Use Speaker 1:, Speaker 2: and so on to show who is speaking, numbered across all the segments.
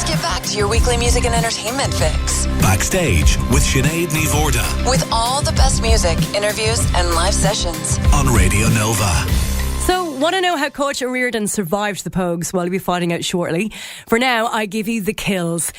Speaker 1: Let's get back to your weekly music and entertainment fix.
Speaker 2: Backstage with Sinéad and Mhórdha.
Speaker 1: With all the best music, interviews and live sessions.
Speaker 2: On Radio Nova.
Speaker 3: So, want to know how Cáit Ó'Riordain survived the Pogues? Well, we'll be finding out shortly. For now, I give you the kills.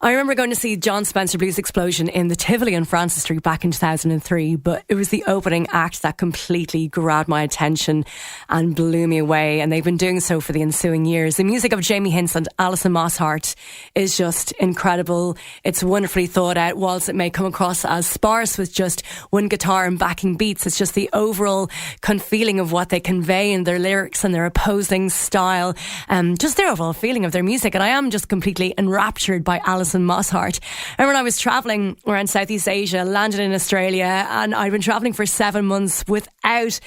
Speaker 3: I remember going to see John Spencer Blues Explosion in the Tivoli on Francis Street back in 2003, but it was the opening act that completely grabbed my attention and blew me away, and they've been doing so for the ensuing years. The music of Jamie Hince and Alison Mosshart is just incredible. It's wonderfully thought out, whilst it may come across as sparse with just one guitar and backing beats. It's just the overall feeling of what they convey in their lyrics and their opposing style, just their overall feeling of their music. And I am just completely enraptured by Alison Mosshart. And when I was travelling around Southeast Asia, landed in Australia, and I'd been travelling for 7 months without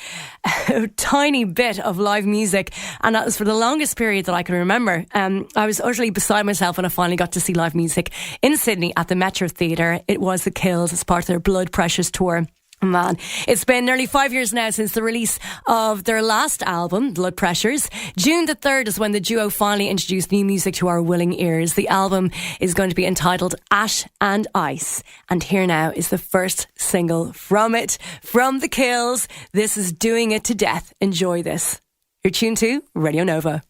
Speaker 3: a tiny bit of live music, and that was for the longest period that I can remember. I was utterly beside myself when I finally got to see live music in Sydney at the Metro Theatre. It was The Kills as part of their Blood Pressures tour. Man, it's been nearly 5 years now since the release of their last album, Blood Pressures. June the 3rd is when the duo finally introduced new music to our willing ears. The album is going to be entitled Ash and Ice. And here now is the first single from it, from The Kills. This is Doing It to Death. Enjoy this. You're tuned to Radio Nova.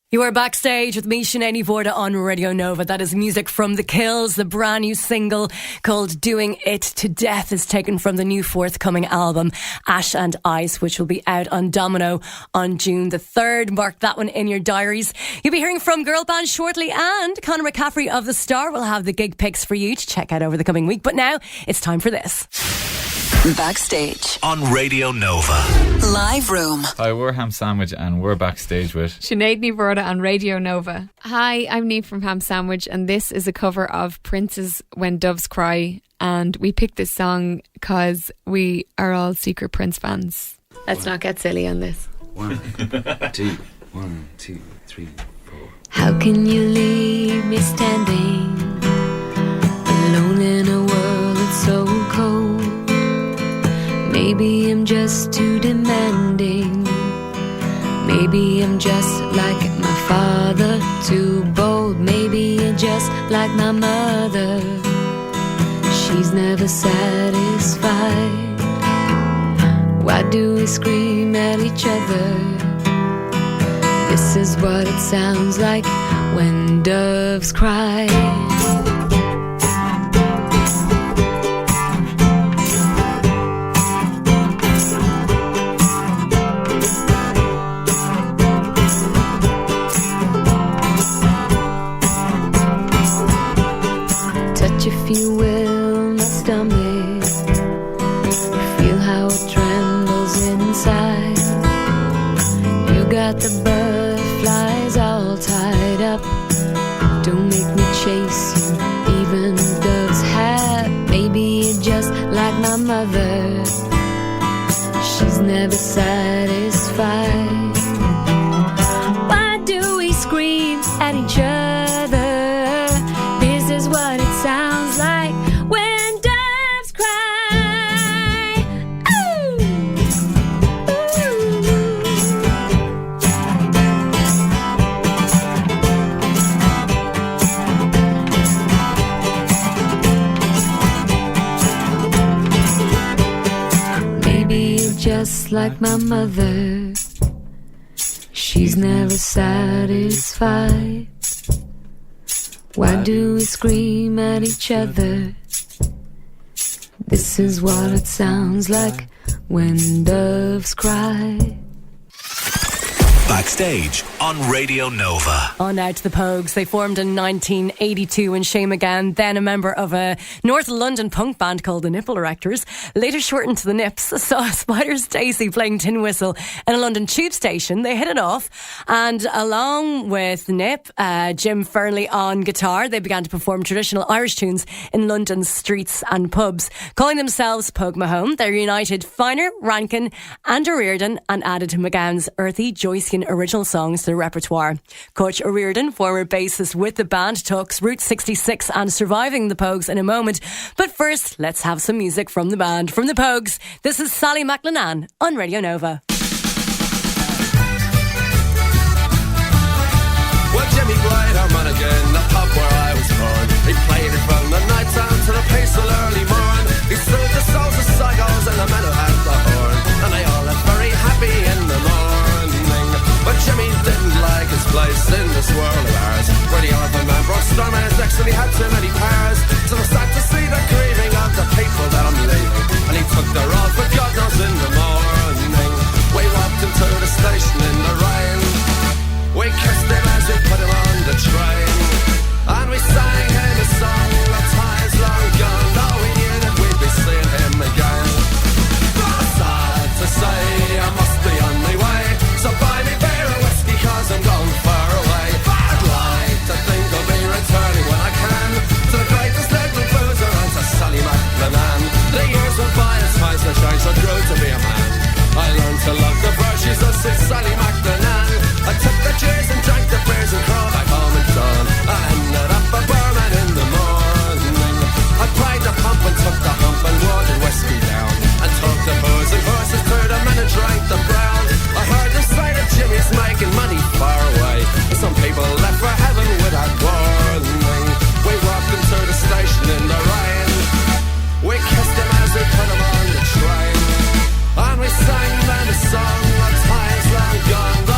Speaker 3: You are backstage with me, Sinéad and Mhórdha, on Radio Nova. That is music from The Kills. The brand new single called Doing It to Death is taken from the new forthcoming album, Ash and Ice, which will be out on Domino on June the 3rd. Mark that one in your diaries. You'll be hearing from girl band shortly, and Conor McCaffrey of The Star will have the gig picks for you to check out over the coming week. But now it's time for this.
Speaker 1: Backstage
Speaker 2: on Radio Nova.
Speaker 1: Live Room.
Speaker 4: Hi, we're Hamsandwich and we're backstage with
Speaker 5: Sinéad and Mhórdha on Radio Nova. Hi, I'm Neve from Hamsandwich, and this is a cover of Prince's When Doves Cry, and we picked this song because we are all secret Prince fans. Let's not get silly on this.
Speaker 6: 1, 2, 1, 2, 3, 4.
Speaker 5: How can you leave me standing alone in a world that's so cold? Maybe I'm just too demanding. Maybe I'm just like my father, too bold. Maybe you're just like my mother. She's never satisfied. Why do we scream at each other? This is what it sounds like when doves cry. If you will, my stomach, feel how it trembles inside. You got the butterflies all tied up. Don't make me chase you, even doves have. Maybe you're just like my mother. She's never satisfied. Why do we scream at each other? This is what it sounds like when doves cry. Ooh. Ooh. Maybe you're just like my mother. She's never satisfied. Why do we scream at each other? This is what it sounds like when doves cry.
Speaker 2: Backstage on Radio Nova.
Speaker 3: On now to the Pogues. They formed in 1982 in Shame again, then a member of a North London punk band called the Nipple Erectors, later shortened to the Nips. Saw Spider Stacey playing tin whistle in a London tube station. They hit it off, and along with Nip, Jim Fernley on guitar, they began to perform traditional Irish tunes in London's streets and pubs. Calling themselves Pogue Mahone, they united Finer, Rankin and O'Riordain and added McGowan's earthy Joycean original songs to the repertoire. Coach O'Riordain, former bassist with the band, talks Route 66 and surviving the Pogues in a moment. But first, let's have some music from the band. From the Pogues, this is Sally McLennan on Radio Nova.
Speaker 7: Well, Jimmy White, our manager in the pub where I was born. He played it from the night time to the pace of early morn. He sold the souls of psychos and the men who had the horn. And they all left very happy in the morning. But Jimmy didn't like his place in this world of ours, where the elephant man brought stormers next and he had too many powers. So I started to see the grieving of the people that I'm leaving, and he took their all for God knows in the morning. We walked into the station in the rain. We kissed him as we put him on the train, and we sang him a song of times long gone. Though we knew that we'd be seeing him again. Sad to say, I must be on my way, so buy me beer and whiskey cause I'm going far away. I'd like to think I'll be returning when I can to the greatest little boozer and to Sally McLennan. The years went by as times have changed, I grew to be a man. I learned to love the virtues of Sally McLennan. I took the cheers and drank the beers and crawled back home at dawn. I ended up a barman in the morning. I pried the pump and took the hump and watered whiskey down, and took the booze and horses to the men and drank the brown. I heard the say that Jimmy's making money far away, and some people left for heaven without warning. We walked into the station in the rain. We kissed him as we put him on the train, and we sang them a song of times long gone.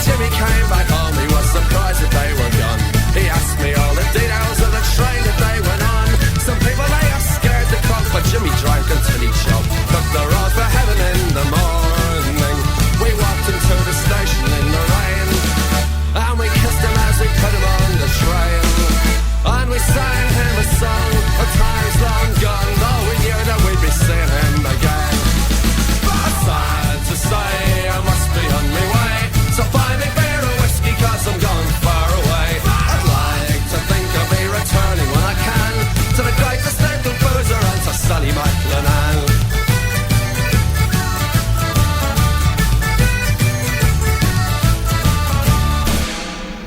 Speaker 7: Jimmy came back home, he was surprised that they were gone. He asked me all the details of the train that they went on. Some people they are scared to croak, but Jimmy drank until he choked. Took the road for heaven in the morning. We walked into the station in the rain, and we kissed him as we put him on the train. And we sang him a song of times long gone, though we knew that we'd be seeing him again. Sad to say, I must be on my way, so buy me beer or whiskey, cause I'm gone far away. I'd like to think I'll be returning when I can, to the greatest local boozer and to Sally McLennan.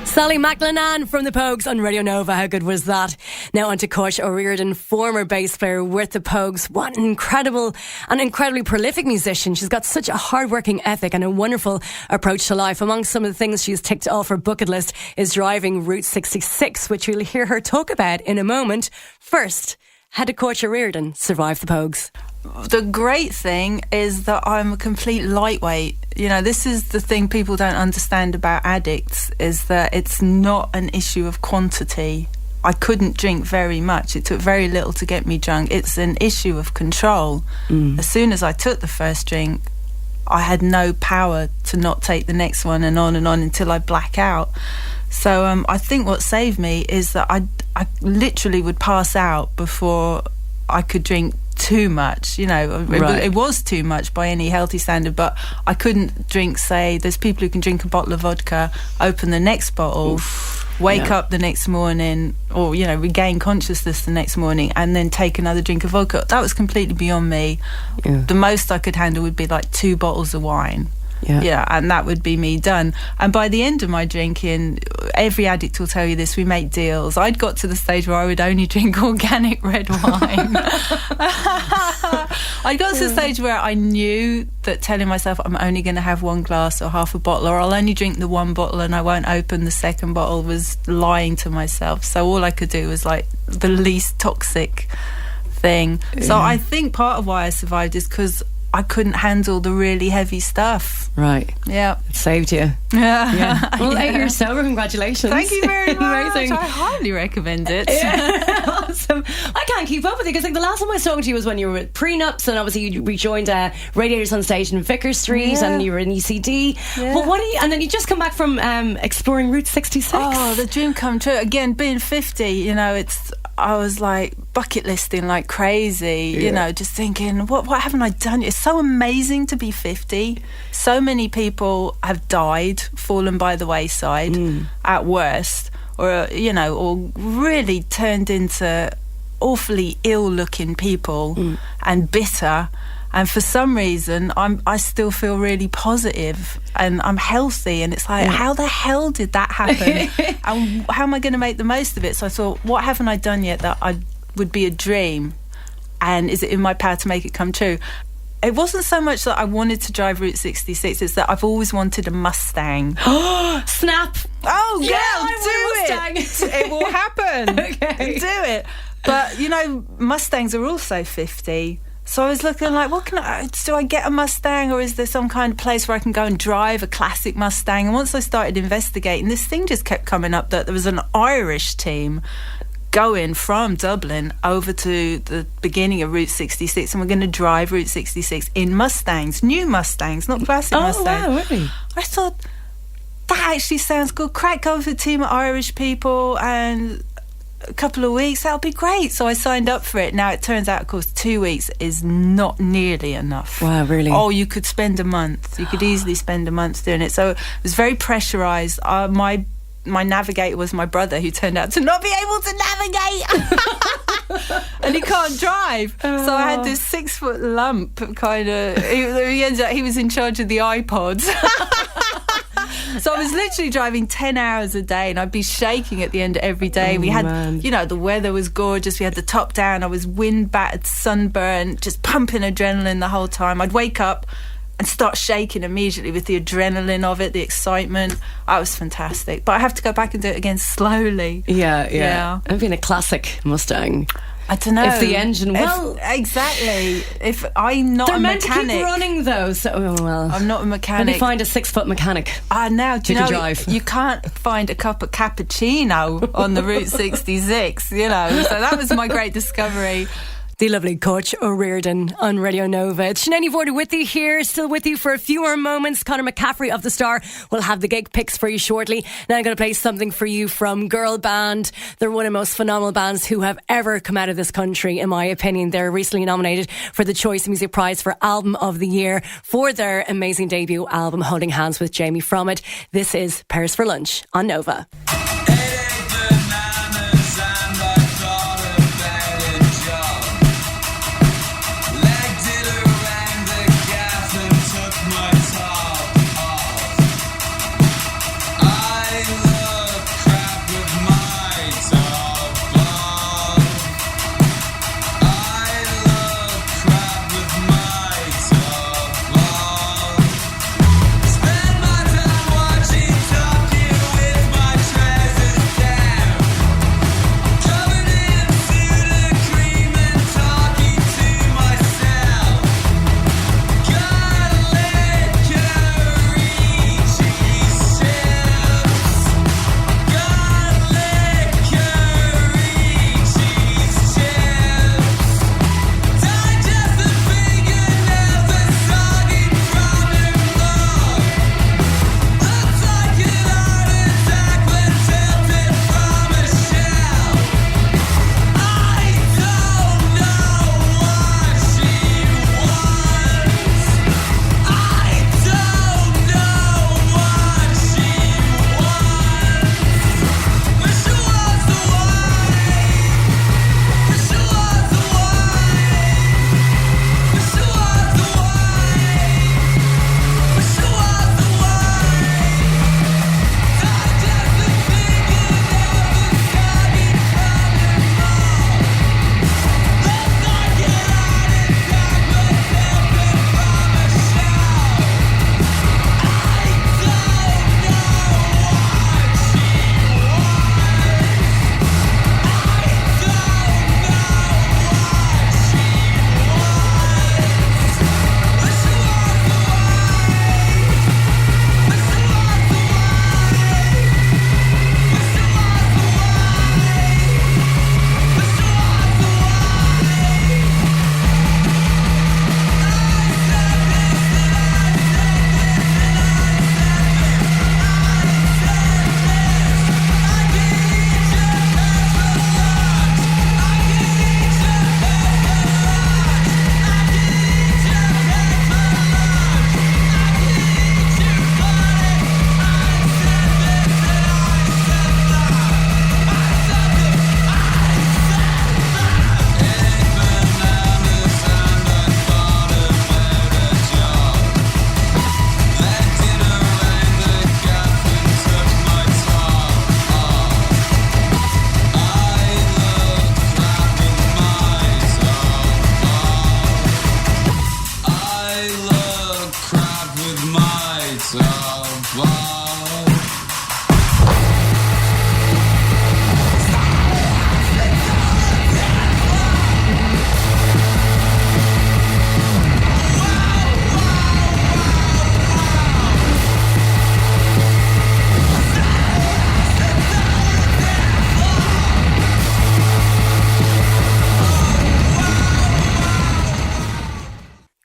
Speaker 3: Sally McLennan from the Pogues on Radio Nova. How good was that? Now on to Cáit Ó'Riordain, former bass player with the Pogues. What an incredibly prolific musician. She's got such a hard-working ethic and a wonderful approach to life. Among some of the things she's ticked off her bucket list is driving Route 66, which you'll hear her talk about in a moment. First, how did Cáit Ó'Riordain survive the Pogues?
Speaker 8: The great thing is that I'm a complete lightweight. You know, this is the thing people don't understand about addicts, is that it's not an issue of quantity. I couldn't drink very much. It took very little to get me drunk. It's an issue of control. As soon as I took the first drink, I had no power to not take the next one, and on until I black out. So I think what saved me is that I literally would pass out before I could drink too much. You know, it was too much by any healthy standard, but I couldn't drink, say, there's people who can drink a bottle of vodka, open the next bottle, wake up the next morning, or, you know, regain consciousness the next morning, and then take another drink of vodka. That was completely beyond me. The most I could handle would be like 2 bottles of wine. Yeah, and that would be me done. And by the end of my drinking, every addict will tell you this, we make deals. I'd got to the stage where I would only drink organic red wine. I got to the stage where I knew that telling myself I'm only going to have 1 glass or half a bottle, or I'll only drink the 1 bottle and I won't open the second bottle, was lying to myself. So all I could do was like the least toxic thing. So I think part of why I survived is because I couldn't handle the really heavy stuff.
Speaker 3: Right.
Speaker 8: Yeah.
Speaker 3: It saved you.
Speaker 8: Yeah.
Speaker 3: Well, 8 years sober, congratulations.
Speaker 8: Thank you very much.
Speaker 3: Amazing.
Speaker 8: I highly recommend it.
Speaker 3: Awesome. I can't keep up with it because, like, the last time I was talking to you was when you were with Prenups, and obviously you rejoined Radiators on Stage in Vicar Street, and you were in ECD. Well, and then you just come back from exploring Route 66.
Speaker 8: Oh, the dream come true. Again, being 50, you know, I was like bucket listing like crazy, you know, just thinking, what haven't I done? It's so amazing to be 50. So many people have died, fallen by the wayside at worst, or, you know, or really turned into awfully ill-looking people and bitter. And for some reason, I still feel really positive and I'm healthy. And it's like, how the hell did that happen? And how am I going to make the most of it? So I thought, what haven't I done yet that would be a dream? And is it in my power to make it come true? It wasn't so much that I wanted to drive Route 66, it's that I've always wanted a Mustang.
Speaker 3: Snap!
Speaker 8: Oh,
Speaker 3: yeah,
Speaker 8: girl, do it! It will happen.
Speaker 3: Okay.
Speaker 8: Do it. But, you know, Mustangs are also 50. So I was looking like, do I get a Mustang, or is there some kind of place where I can go and drive a classic Mustang? And once I started investigating, this thing just kept coming up that there was an Irish team going from Dublin over to the beginning of Route 66, and we're going to drive Route 66 in Mustangs, new Mustangs, not classic Mustangs.
Speaker 3: Oh, wow, really?
Speaker 8: I thought, that actually sounds good. Crack over a team of Irish people and a couple of weeks, that'll be great. So I signed up for it. Now it turns out, of course, 2 weeks is not nearly enough.
Speaker 3: Wow, really?
Speaker 8: Oh, you could spend a month. You could easily spend a month doing it. So it was very pressurised. My navigator was my brother, who turned out to not be able to navigate. And he can't drive. So I had this 6-foot lump, kind of. He was in charge of the iPods. So I was literally driving 10 hours a day, and I'd be shaking at the end of every day. We had, you know, the weather was gorgeous. We had the top down. I was wind-battered, sunburned, just pumping adrenaline the whole time. I'd wake up and start shaking immediately with the adrenaline of it, the excitement. That was fantastic. But I have to go back and do it again slowly.
Speaker 3: Yeah. It'd been a classic Mustang.
Speaker 8: I don't know.
Speaker 3: If the engine,
Speaker 8: exactly. If I'm not
Speaker 3: they're
Speaker 8: a
Speaker 3: meant
Speaker 8: mechanic,
Speaker 3: to keep running though. So
Speaker 8: I'm not a mechanic.
Speaker 3: Maybe find a 6-foot mechanic.
Speaker 8: Now do you know
Speaker 3: drive.
Speaker 8: you can't find a cup of cappuccino on the Route 66, So that was my great discovery.
Speaker 3: The lovely Cáit Ó'Riordain on Radio Nova. It's Sinéad and Mhórdha with you here, still with you for a few more moments. Conor McCaffrey of The Star will have the gig picks for you shortly. Now I'm going to play something for you from Girl Band. They're one of the most phenomenal bands who have ever come out of this country, in my opinion. They're recently nominated for the Choice Music Prize for Album of the Year for their amazing debut album, Holding Hands with Jamie from it. This is Paris for Lunch on Nova.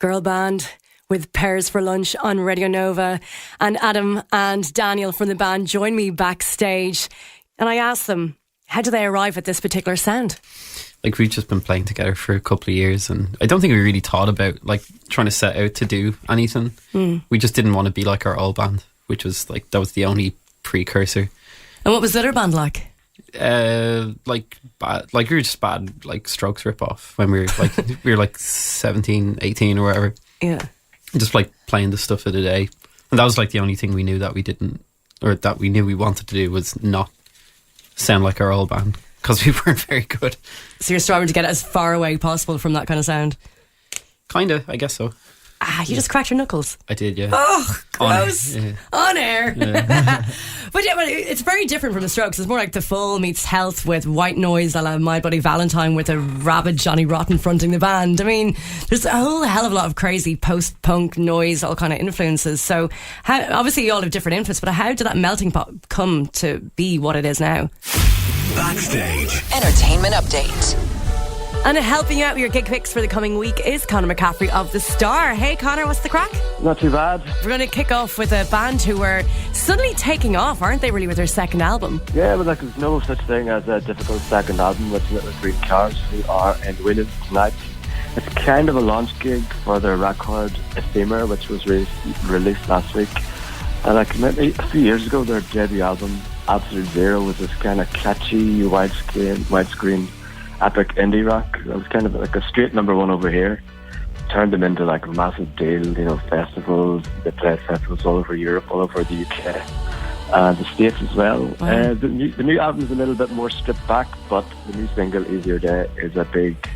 Speaker 3: Girl Band with Pears for Lunch on Radio Nova. And Adam and Daniel from the band joined me backstage. And I asked them, how do they arrive at this particular sound?
Speaker 9: Like, we've just been playing together for a couple of years, and I don't think we really thought about like trying to set out to do anything. We just didn't want to be like our old band, which was like, that was the only precursor.
Speaker 3: And what was the other band like?
Speaker 9: Like bad, like we were just bad, like Strokes rip-off when we were like we were like 17, 18 or whatever.
Speaker 3: Yeah,
Speaker 9: just like playing the stuff of the day, and that was like the only thing we knew that we didn't, or that we knew we wanted to do, was not sound like our old band, because we weren't very good.
Speaker 3: So you're striving to get as far away possible from that kind of sound?
Speaker 9: Kinda, I guess so.
Speaker 3: You just cracked your knuckles.
Speaker 9: I did, yeah.
Speaker 3: Oh, gross. On air.
Speaker 9: Yeah.
Speaker 3: But yeah, it's very different from the Strokes. It's more like The Full meets Health with white noise a la My Buddy Valentine with a rabid Johnny Rotten fronting the band. I mean, there's a whole hell of a lot of crazy post-punk noise, all kind of influences. So obviously you all have different influences, but how did that melting pot come to be what it is now?
Speaker 2: Backstage.
Speaker 1: Entertainment update.
Speaker 3: And helping you out with your gig picks for the coming week is Conor McCaffrey of The Star. Hey Conor, what's the crack?
Speaker 10: Not too bad.
Speaker 3: We're going to kick off with a band who are suddenly taking off, aren't they, really, with their second album?
Speaker 10: Yeah, but there's no such thing as a difficult second album with Little Green Cars, who are in Williams tonight. It's kind of a launch gig for their record Ephemer, which was released last week. And a few years ago, their debut album, Absolute Zero, was this kind of catchy, widescreen epic indie rock. It was kind of like a straight number one over here. Turned them into like a massive deal, festivals. They played festivals all over Europe, all over the UK, and the States as well.
Speaker 3: Wow.
Speaker 10: The new album is a little bit more stripped back, but the new single, Easier Day, is a big,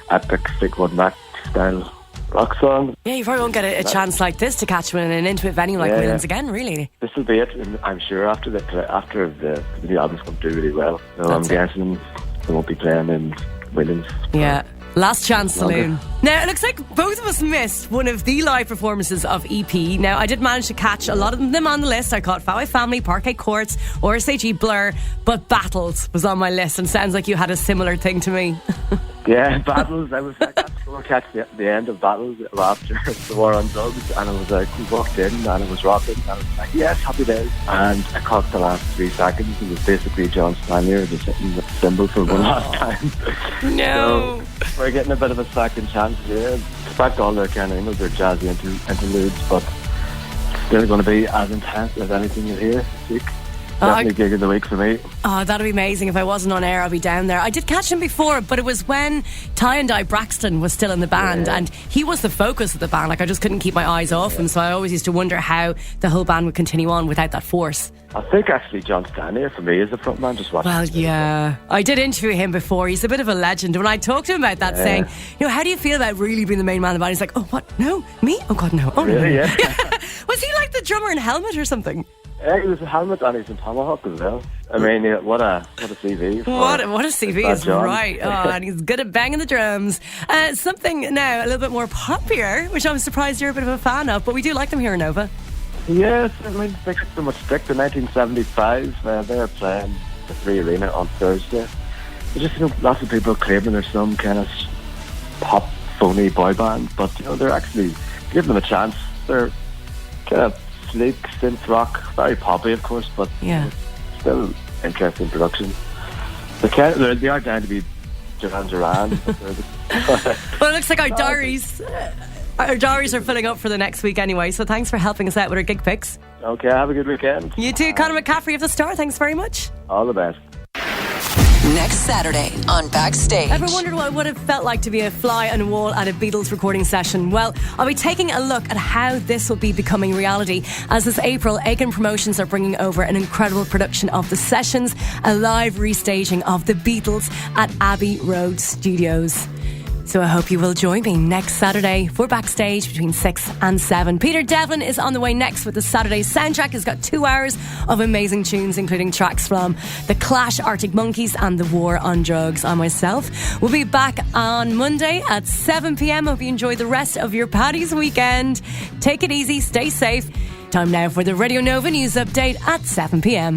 Speaker 10: epic Fleetwood Mac style rock song.
Speaker 3: Yeah, you probably won't get a chance like this to catch them in an intimate venue like Williams again, really.
Speaker 10: This will be it, and I'm sure after the new album's going to do really well. So I'm guessing they won't be playing in Williams.
Speaker 3: Yeah. Last Chance Saloon. Now, it looks like both of us missed one of the live performances of EP. Now, I did manage to catch a lot of them on the list. I caught Fowey Family, Parquet Courts, RSAG, Blur, but Battles was on my list, and sounds like you had a similar thing to me.
Speaker 10: Yeah, Battles. I got to go catch the end of Battles after the War on Drugs, and I was like, we walked in and it was rocking, and I was like, yes, happy days. And I caught the last 3 seconds. It was basically John Stanier just hitting the cymbal for one last time.
Speaker 3: No.
Speaker 10: So we're getting a bit of a second chance here. Expect all their kind of, their jazzy interludes, but still going to be as intense as anything you hear this week. Definitely gig of the week for me.
Speaker 3: Oh, that'd be amazing. If I wasn't on air, I'll be down there. I did catch him before, but it was when Ty and I Braxton was still in the band, and he was the focus of the band. Like, I just couldn't keep my eyes off him, so I always used to wonder how the whole band would continue on without that force.
Speaker 10: I think actually John Stanier for me is the front man. Just watching.
Speaker 3: Well, yeah, I did interview him before. He's a bit of a legend. When I talked to him about that, saying, how do you feel about really being the main man of the band? He's like, oh, what? No, me? Oh God, no. Oh,
Speaker 10: really?
Speaker 3: No.
Speaker 10: Yeah.
Speaker 3: Was he like the drummer in Helmet or something?
Speaker 10: Yeah, he was a Helmet and he's in Tomahawk as well. I mean, what a CV.
Speaker 3: What a CV is
Speaker 10: John.
Speaker 3: right. Oh, and he's good at banging the drums. Something now a little bit more popular, which I'm surprised you're a bit of a fan of, but we do like them here in Nova.
Speaker 10: Yes, I mean, they got so much stick. In 1975, they were playing the Free Arena on Thursday. There's just lots of people claiming they're some kind of pop, phony boy band, but they're actually giving them a chance. They're kind of sleek, synth rock, very poppy, of course, but still interesting production. They are down to be Duran Duran.
Speaker 3: Well, it looks like our diaries are filling up for the next week anyway, so thanks for helping us out with our gig picks.
Speaker 10: Okay, have a good weekend.
Speaker 3: You too, Conor McCaffrey of The Star. Thanks very much.
Speaker 10: All the best.
Speaker 1: Next Saturday on Backstage.
Speaker 3: Ever wondered what it would have felt like to be a fly on a wall at a Beatles recording session? Well, I'll be taking a look at how this will be becoming reality, as this April, Aiken Promotions are bringing over an incredible production of The Sessions, a live restaging of the Beatles at Abbey Road Studios. So I hope you will join me next Saturday for Backstage between 6 and 7. Peter Devlin is on the way next with the Saturday soundtrack. He's got 2 hours of amazing tunes, including tracks from The Clash, Arctic Monkeys and The War on Drugs. I myself will be back on Monday at 7 p.m. Hope you enjoy the rest of your Paddy's weekend. Take it easy, stay safe. Time now for the Radio Nova News Update at 7 p.m.